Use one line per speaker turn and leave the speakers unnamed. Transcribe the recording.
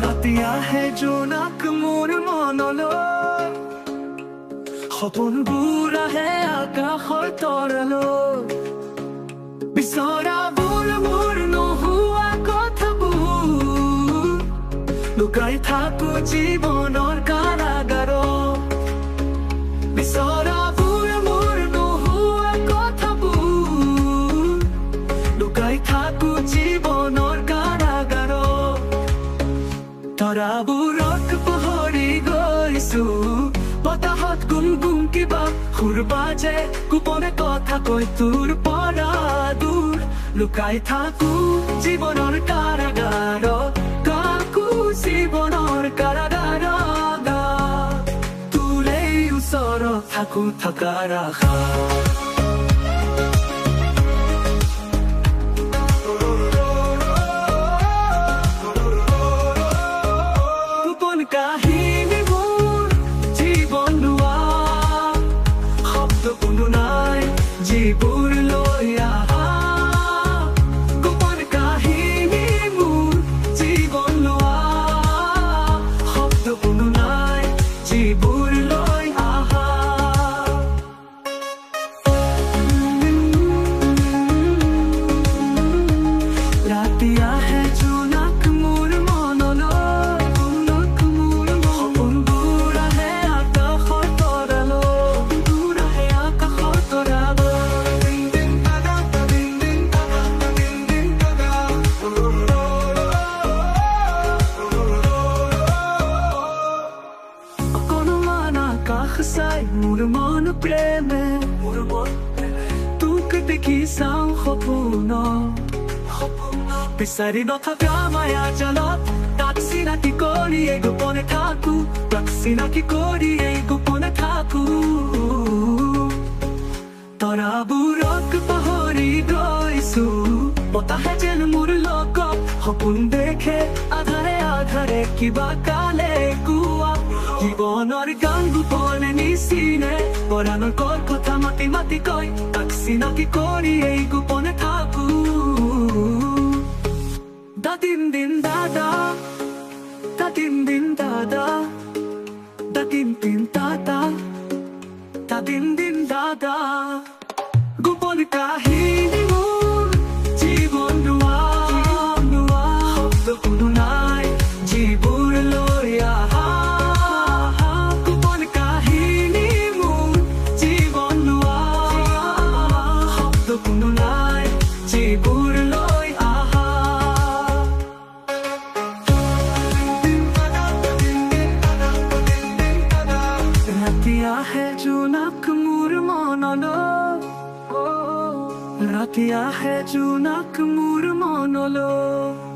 ৰাতিয়া হে জোনাক মোৰ মনলৈ সপোনবোৰ আহে আকাশৰ তৰালৈ বিচৰাবোৰ মোৰ নোহোৱা কথাবোৰ লুকাই থাকো জীৱনৰ কাৰাগাৰত বিচৰাবোৰ মোৰ নোহোৱা কথাবোৰ লুকাই থাকো জীৱনৰ তৰাবোৰক পাহৰি গৈছো বতাহত গুণগুণ কিবা সুৰ বাজে গোপনে কথা কৈ তোৰ পৰা দূৰ লুকাই থাকো জীৱনৰ কাৰাগাৰত কাকো জীৱনৰ কাৰাগাৰত তোৰে ওচৰত থাকো থকাৰ আশা কাহিনীবোৰ জীৱন লোৱা শব্দ কোনো নাই যিবোৰ লৈ আহা গোপন কাহিনী মোৰ জীৱন লোৱা শব্দ কোনো নাই যিবোৰ লৈ আহা ৰাতি আহে জোনাক মোৰ মনলৈ চাই মোৰ মন প্ৰেমে তোক দেখি চাওঁ সপোন বিচাৰি নথকা মায়া জালত তাক চিনাকি কৰি এই গোপনে থাকো তাক চিনাকি কৰি এই গোপনে থাকো তৰাবোৰক পাহৰি গৈছো বতাহে যেন মোৰ লগত সপোন দেখে আধাৰে আধাৰে কিবা কালে কোৱা জীৱনৰ গান গোপনে নিচিনে পৰাণৰ কথা মাতি মাতি কয় তাক চিনাকি কৰি এই গোপনে থাকো দা দিন দিন দাদা দা দিন দিন দাদা দা দিন দিন দাদা দা দিন দিন দাদা গোপন কাহিনী মোৰ জীৱন লোৱা শব্দ কোনো নাই যিবোৰ লৈ আহা আহে জোনাক মোৰ মনলৈ ৰাতি আহে জোনাক মোৰ মনলৈ